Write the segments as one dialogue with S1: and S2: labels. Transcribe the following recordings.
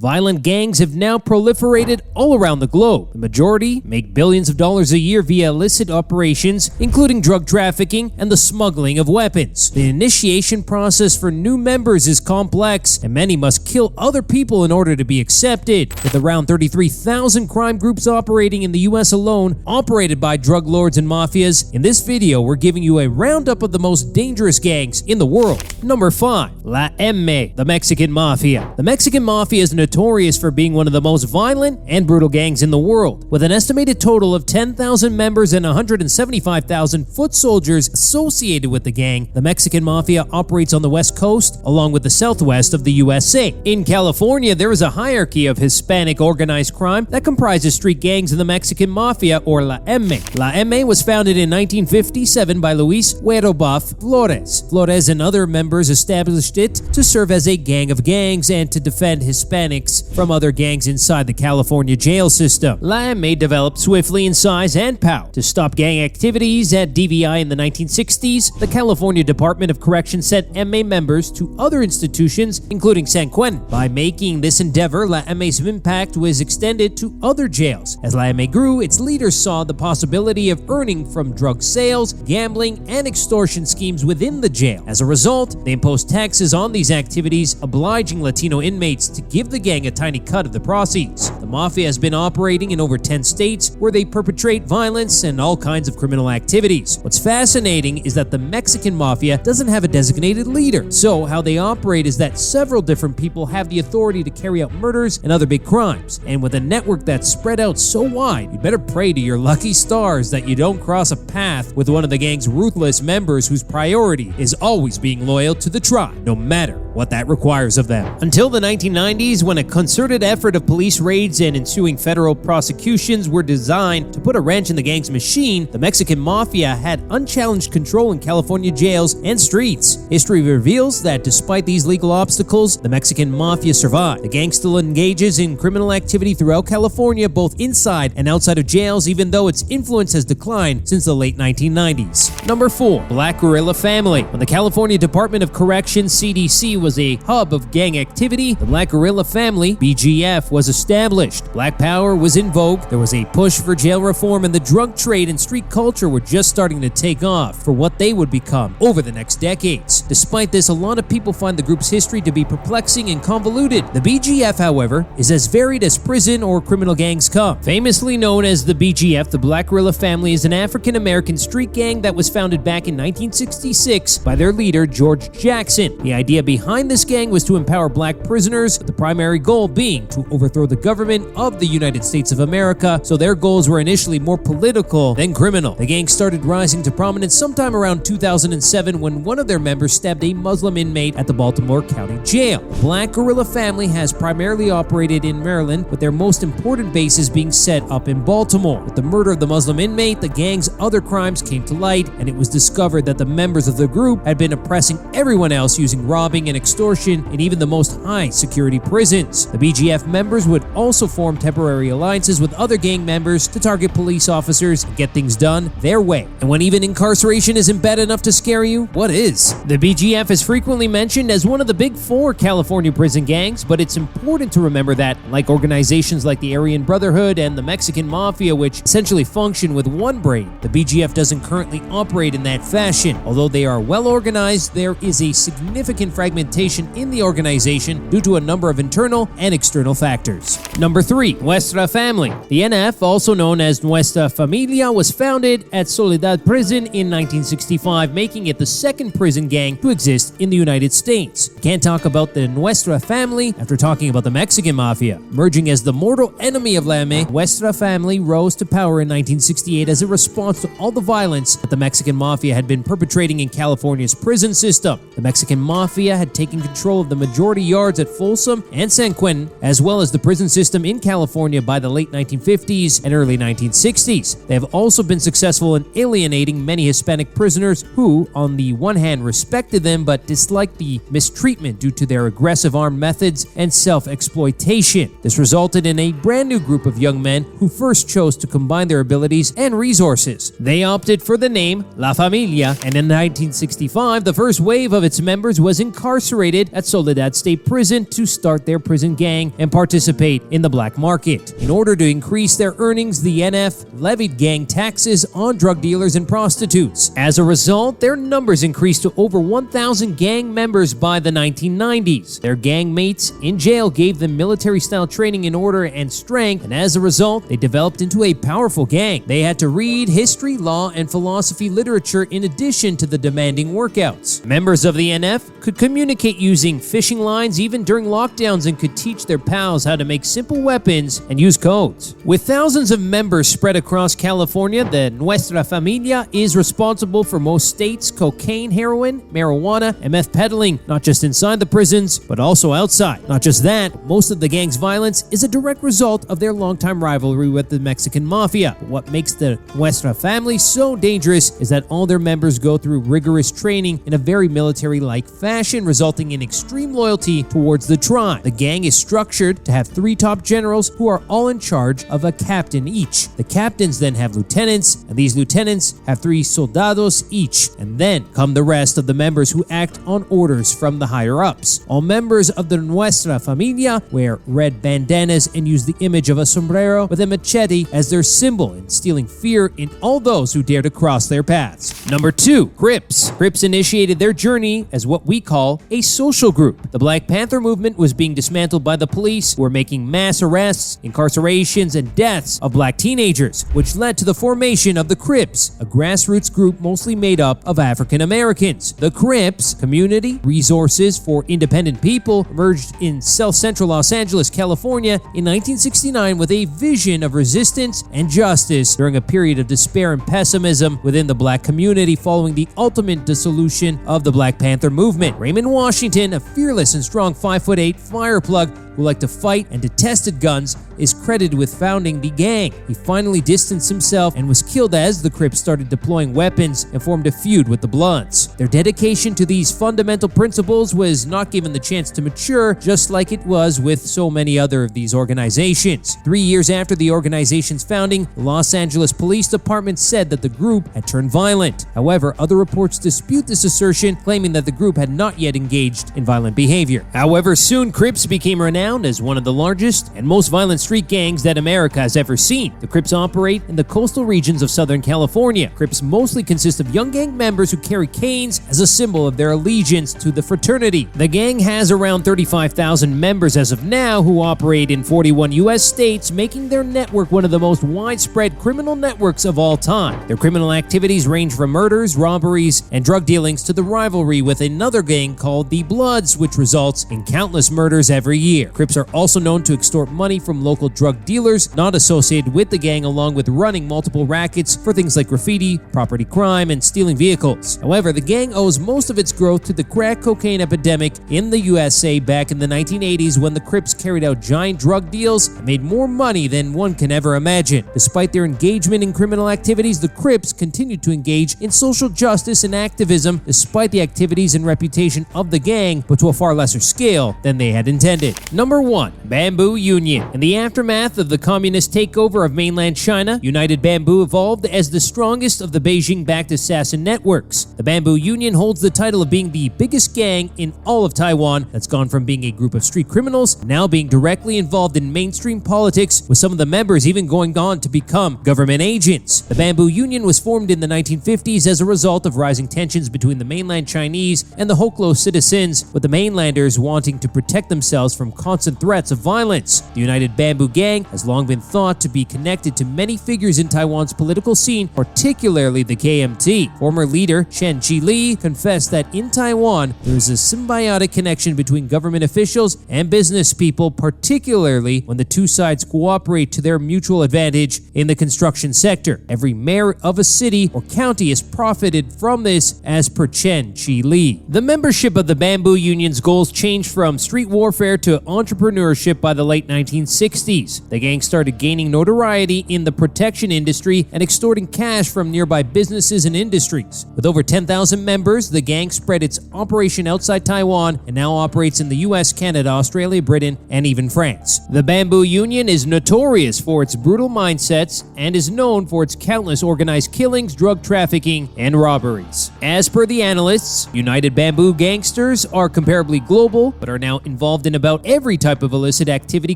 S1: Violent gangs have now proliferated all around the globe. The majority make billions of dollars a year via illicit operations, including drug trafficking and the smuggling of weapons. The initiation process for new members is complex, and many must kill other people in order to be accepted. With around 33,000 crime groups operating in the US alone, operated by drug lords and mafias, in this video we're giving you a roundup of the most dangerous gangs in the world. Number 5. La M, the Mexican Mafia. The Mexican Mafia is notorious for being one of the most violent and brutal gangs in the world. With an estimated total of 10,000 members and 175,000 foot soldiers associated with the gang, the Mexican Mafia operates on the West Coast along with the Southwest of the USA. In California, there is a hierarchy of Hispanic organized crime that comprises street gangs in the Mexican Mafia, or La M. La M was founded in 1957 by Luis Huerobaf Flores. Flores and other members established it to serve as a gang of gangs and to defend Hispanics from other gangs inside the California jail system. La M developed swiftly in size and power. To stop gang activities at DVI in the 1960s, the California Department of Corrections sent MA members to other institutions, including San Quentin. By making this endeavor, La M's impact was extended to other jails. As La M grew, its leaders saw the possibility of earning from drug sales, gambling, and extortion schemes within the jail. As a result, they imposed taxes on these activities, obliging Latino inmates to give the gang a tiny cut of the proceeds. The Mafia has been operating in over 10 states where they perpetrate violence and all kinds of criminal activities. What's fascinating is that the Mexican Mafia doesn't have a designated leader. So how they operate is that several different people have the authority to carry out murders and other big crimes. And with a network that's spread out so wide, you better pray to your lucky stars that you don't cross a path with one of the gang's ruthless members whose priority is always being loyal to the tribe, no matter what that requires of them. Until the 1990s, when a concerted effort of police raids and ensuing federal prosecutions were designed to put a wrench in the gang's machine, the Mexican Mafia had unchallenged control in California jails and streets. History reveals that despite these legal obstacles, the Mexican Mafia survived. The gang still engages in criminal activity throughout California, both inside and outside of jails, even though its influence has declined since the late 1990s. Number 4. Black Guerrilla Family. When the California Department of Corrections, CDC, was a hub of gang activity, the Black Guerrilla Family, BGF, was established. Black power was in vogue, there was a push for jail reform, and the drug trade and street culture were just starting to take off for what they would become over the next decades. Despite this, a lot of people find the group's history to be perplexing and convoluted. The BGF, however, is as varied as prison or criminal gangs come. Famously known as the BGF, the Black Guerrilla Family is an African-American street gang that was founded back in 1966 by their leader, George Jackson. The idea behind this gang was to empower black prisoners, with the primary goal being to overthrow the government of the United States of America, so their goals were initially more political than criminal. The gang started rising to prominence sometime around 2007 when one of their members stabbed a Muslim inmate at the Baltimore County Jail. The Black Guerrilla Family has primarily operated in Maryland, with their most important bases being set up in Baltimore. With the murder of the Muslim inmate, the gang's other crimes came to light, and it was discovered that the members of the group had been oppressing everyone else using robbing and extortion in even the most high-security prisons. The BGF members would also form temporary alliances with other gang members to target police officers and get things done their way. And when even incarceration isn't bad enough to scare you, what is? The BGF is frequently mentioned as one of the big 4 California prison gangs, but it's important to remember that, like organizations like the Aryan Brotherhood and the Mexican Mafia, which essentially function with one brain, the BGF doesn't currently operate in that fashion. Although they are well organized, there is a significant fragmentation in the organization due to a number of internal and external factors. Number 3. Westra Family. The NF, also known as Westra Familia, was founded at Soledad Prison in 1965, making it the second prison gang to exist in the United States. Can't talk about the Westra Family after talking about the Mexican Mafia. Emerging as the mortal enemy of La M, Westra Family rose to power in 1968 as a response to all the violence that the Mexican Mafia had been perpetrating in California's prison system. The Mexican Mafia had taken control of the majority yards at Folsom and San Quentin, as well as the prison system in California by the late 1950s and early 1960s. They have also been successful in alienating many Hispanic prisoners who, on the one hand, respected them but disliked the mistreatment due to their aggressive armed methods and self-exploitation. This resulted in a brand new group of young men who first chose to combine their abilities and resources. They opted for the name La Familia, and in 1965, the first wave of its members was incarcerated incarcerated at Soledad State Prison to start their prison gang and participate in the black market. In order to increase their earnings, the NF levied gang taxes on drug dealers and prostitutes. As a result, their numbers increased to over 1,000 gang members by the 1990s. Their gang mates in jail gave them military-style training in order and strength, and as a result, they developed into a powerful gang. They had to read history, law, and philosophy literature in addition to the demanding workouts. Members of the NF could communicate using fishing lines even during lockdowns and could teach their pals how to make simple weapons and use codes. With thousands of members spread across California, the Westra Familia is responsible for most states' cocaine, heroin, marijuana, and meth peddling, not just inside the prisons, but also outside. Not just that, most of the gang's violence is a direct result of their longtime rivalry with the Mexican Mafia. But what makes the Westra family so dangerous is that all their members go through rigorous training in a very military-like fashion, resulting in extreme loyalty towards the tribe. The gang is structured to have 3 top generals who are all in charge of a captain each. The captains then have lieutenants, and these lieutenants have 3 soldados each, and then come the rest of the members who act on orders from the higher-ups. All members of the Westra Familia wear red bandanas and use the image of a sombrero with a machete as their symbol, instilling fear in all those who dare to cross their paths. Number 2, Crips. Crips initiated their journey as what we call a social group. The Black Panther movement was being dismantled by the police, who were making mass arrests, incarcerations, and deaths of black teenagers, which led to the formation of the Crips, a grassroots group mostly made up of African Americans. The Crips, Community Resources for Independent People, emerged in South Central Los Angeles, California in 1969 with a vision of resistance and justice during a period of despair and pessimism within the black community following the ultimate dissolution of the Black Panther movement. Raymond Washington, a fearless and strong 5'8" fireplug who liked to fight and detested guns, is credited with founding the gang. He finally distanced himself and was killed as the Crips started deploying weapons and formed a feud with the Bloods. Their dedication to these fundamental principles was not given the chance to mature, just like it was with so many other of these organizations. 3 years after the organization's founding, the Los Angeles Police Department said that the group had turned violent. However, other reports dispute this assertion, claiming that the group had not yet engaged in violent behavior. However, soon Crips became renowned as one of the largest and most violent street gangs that America has ever seen. The Crips operate in the coastal regions of Southern California. Crips mostly consist of young gang members who carry canes as a symbol of their allegiance to the fraternity. The gang has around 35,000 members as of now who operate in 41 U.S. states, making their network one of the most widespread criminal networks of all time. Their criminal activities range from murders, robberies, and drug dealings to the rivalry with another gang called the Bloods, which results in countless murders every year. Crips are also known to extort money from local drug dealers not associated with the gang, along with running multiple rackets for things like graffiti, property crime, and stealing vehicles. However, the gang owes most of its growth to the crack cocaine epidemic in the USA back in the 1980s, when the Crips carried out giant drug deals and made more money than one can ever imagine. Despite their engagement in criminal activities, the Crips continued to engage in social justice and activism despite the activities and reputation of the gang, but to a far lesser scale than they had intended. Number 1, Bamboo Union. In the aftermath of the communist takeover of mainland China, United Bamboo evolved as the strongest of the Beijing-backed assassin networks. The Bamboo Union holds the title of being the biggest gang in all of Taiwan that's gone from being a group of street criminals now being directly involved in mainstream politics, with some of the members even going on to become government agents. The Bamboo Union was formed in the 1950s as a result of rising tensions between the mainland Chinese and the Hoklo citizens, with the mainlanders wanting to protect themselves from constant threats of violence. The United Bamboo Gang has long been thought to be connected to many figures in Taiwan's political scene, particularly the KMT. Former leader Chen Chi-li confessed that in Taiwan, there is a symbiotic connection between government officials and business people, particularly when the two sides cooperate to their mutual advantage in the construction sector. Every mayor of a city or county has profited from this, as per Chen Chi-li. The membership of the Bamboo Union's goals changed from street warfare to entrepreneurship by the late 1960s. The gang started gaining notoriety in the protection industry and extorting cash from nearby businesses and industries. With over 10,000 members, the gang spread its operation outside Taiwan and now operates in the US, Canada, Australia, Britain, and even France. The Bamboo Union is notorious for its brutal mindsets and is known for its countless organized killings, drug trafficking, and robberies. As per the analysts, United Bamboo gangsters are comparably global, but are now involved in about every type of illicit activity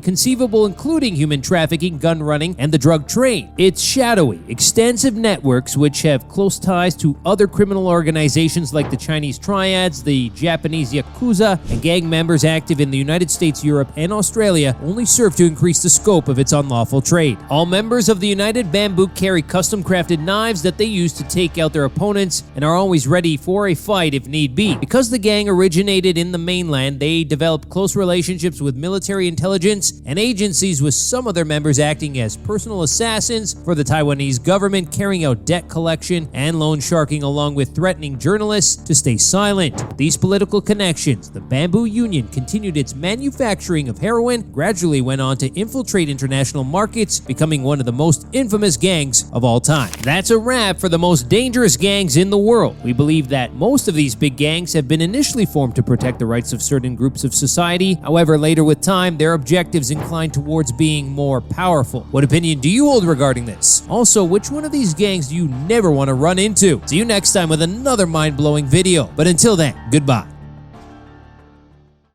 S1: conceivable, including human trafficking, gun running, and the drug trade. Its shadowy, extensive networks, which have close ties to other criminal organizations like the Chinese Triads, the Japanese Yakuza, and gang members active in the United States, Europe, and Australia, only serve to increase the scope of its unlawful trade. All members of the United Bamboo carry custom-crafted knives that they use to take out their opponents and are always ready for a fight if need be. Because the gang originated in the mainland, they developed close relationships with military intelligence and agencies, with some of their members acting as personal assassins for the Taiwanese government, carrying out debt collection and loan sharking, along with threatening journalists to stay silent. These political connections, the Bamboo Union continued its manufacturing of heroin, gradually went on to infiltrate international markets, becoming one of the most infamous gangs of all time. That's a wrap for the most dangerous gangs in the world. We believe that most of these big gangs have been initially formed to protect the rights of certain groups of society. However, later with time, their objectives incline towards being more powerful. What opinion do you hold regarding this? Also, which one of these gangs do you never want to run into? See you next time with another mind-blowing video. But until then, goodbye.